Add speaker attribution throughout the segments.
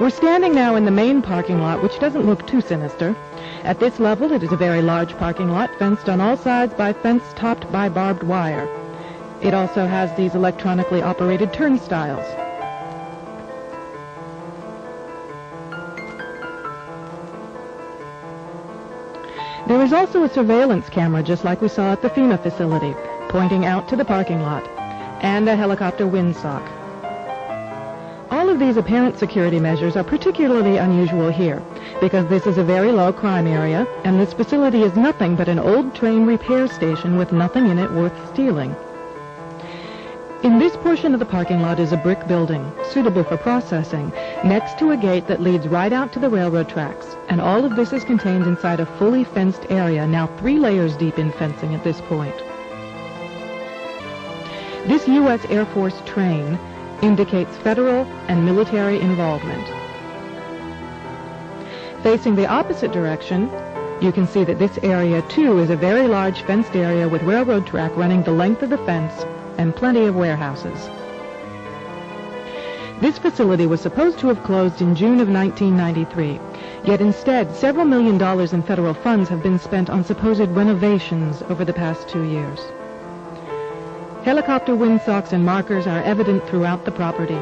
Speaker 1: We're standing now in the main parking lot, which doesn't look too sinister. At this level, it is a very large parking lot, fenced on all sides by fence topped by barbed wire. It also has these electronically operated turnstiles. There is also a surveillance camera, just like we saw at the FEMA facility, pointing out to the parking lot, and a helicopter windsock. All of these apparent security measures are particularly unusual here, because this is a very low crime area, and this facility is nothing but an old train repair station with nothing in it worth stealing. In this portion of the parking lot is a brick building, suitable for processing, next to a gate that leads right out to the railroad tracks, and all of this is contained inside a fully fenced area, now 3 layers deep in fencing at this point. This U.S. Air Force train indicates federal and military involvement. Facing the opposite direction, you can see that this area, too, is a very large fenced area with railroad track running the length of the fence and plenty of warehouses. This facility was supposed to have closed in June of 1993, yet instead several $million in federal funds have been spent on supposed renovations over the past 2 years. Helicopter windsocks and markers are evident throughout the property.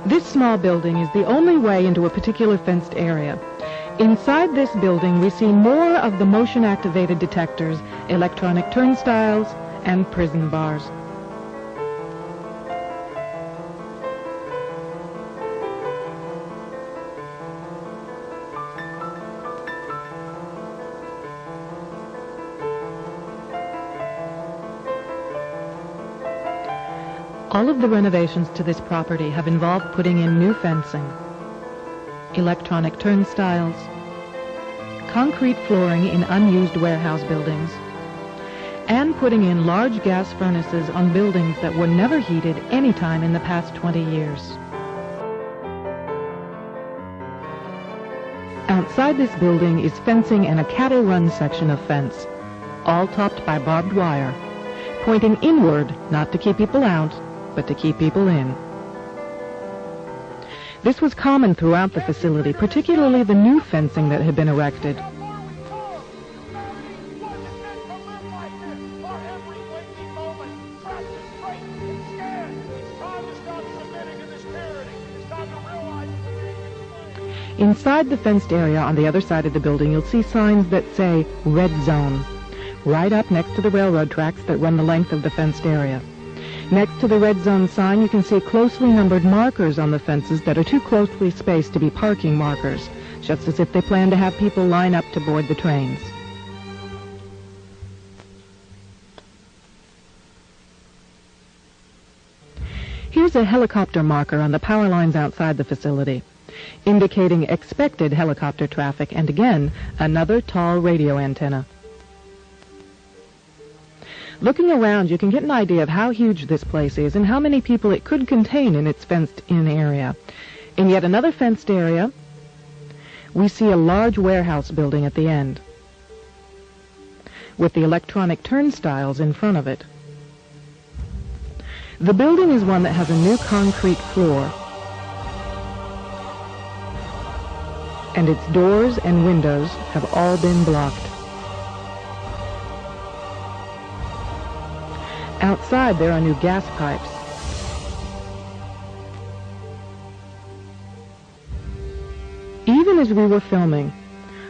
Speaker 1: This small building is the only way into a particular fenced area. Inside this building, we see more of the motion-activated detectors, electronic turnstiles, and prison bars. All of the renovations to this property have involved putting in new fencing, electronic turnstiles, concrete flooring in unused warehouse buildings, and putting in large gas furnaces on buildings that were never heated any time in the past 20 years. Outside this building is fencing and a cattle run section of fence, all topped by barbed wire, pointing inward, not to keep people out, but to keep people in. This was common throughout the facility, particularly the new fencing that had been erected. Inside the fenced area on the other side of the building, you'll see signs that say Red Zone, right up next to the railroad tracks that run the length of the fenced area. Next to the Red Zone sign, you can see closely numbered markers on the fences that are too closely spaced to be parking markers, just as if they plan to have people line up to board the trains. Here's a helicopter marker on the power lines outside the facility, indicating expected helicopter traffic, and again, another tall radio antenna. Looking around, you can get an idea of how huge this place is and how many people it could contain in its fenced-in area. In yet another fenced area, we see a large warehouse building at the end, with the electronic turnstiles in front of it. The building is one that has a new concrete floor, and its doors and windows have all been blocked. Outside, there are new gas pipes. Even as we were filming,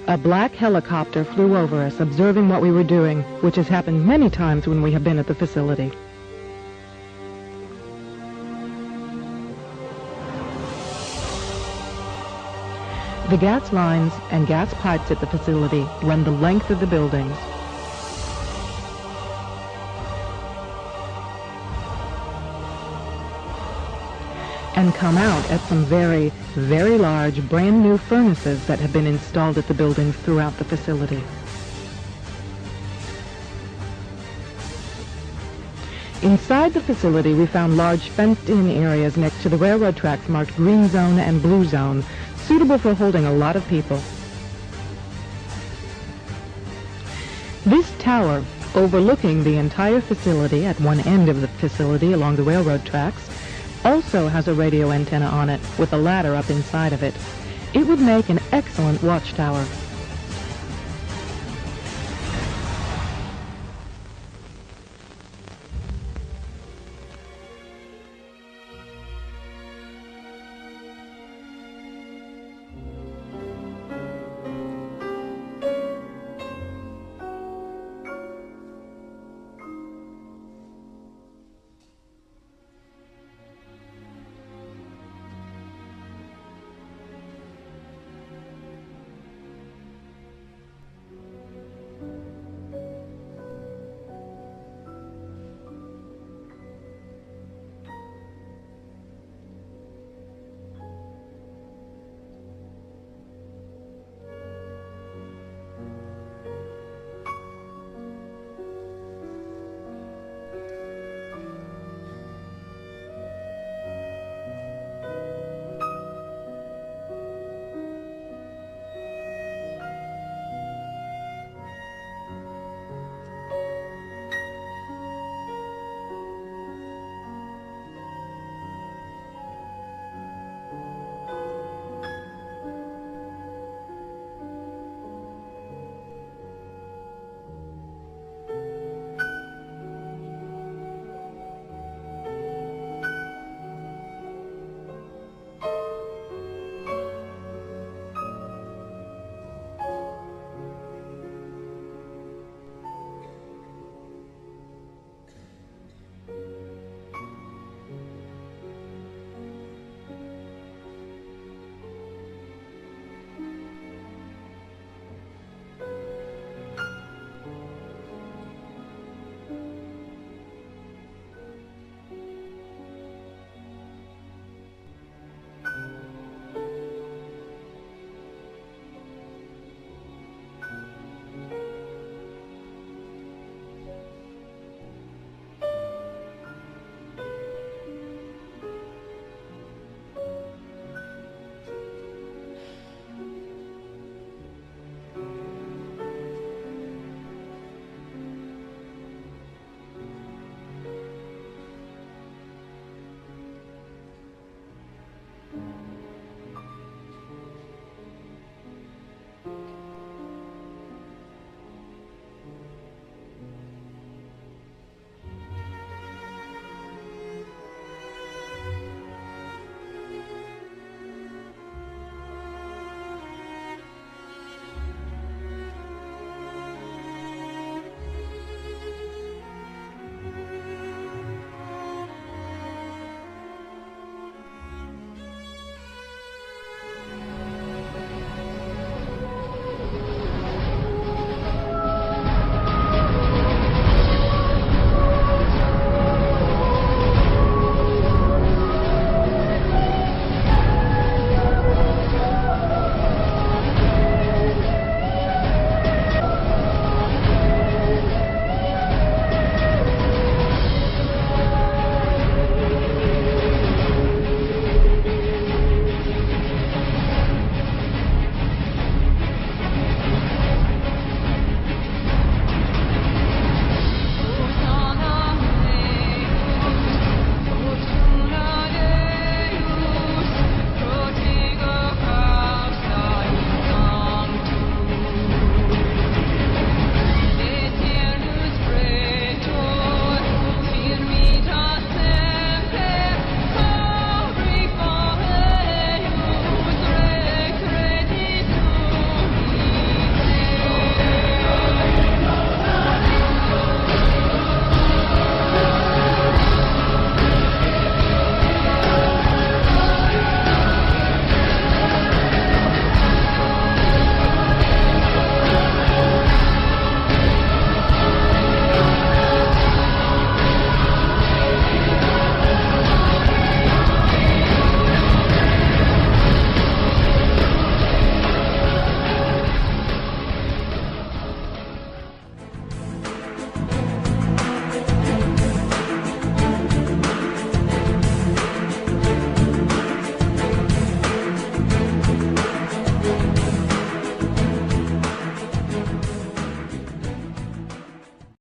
Speaker 1: a black helicopter flew over us, observing what we were doing, which has happened many times when we have been at the facility. The gas lines and gas pipes at the facility run the length of the buildings. And come out at some very, very large, brand new furnaces that have been installed at the buildings throughout the facility. Inside the facility, we found large fenced-in areas next to the railroad tracks marked green zone and blue zone, suitable for holding a lot of people. This tower, overlooking the entire facility at one end of the facility along the railroad tracks, also has a radio antenna on it with a ladder up inside of it. It would make an excellent watchtower.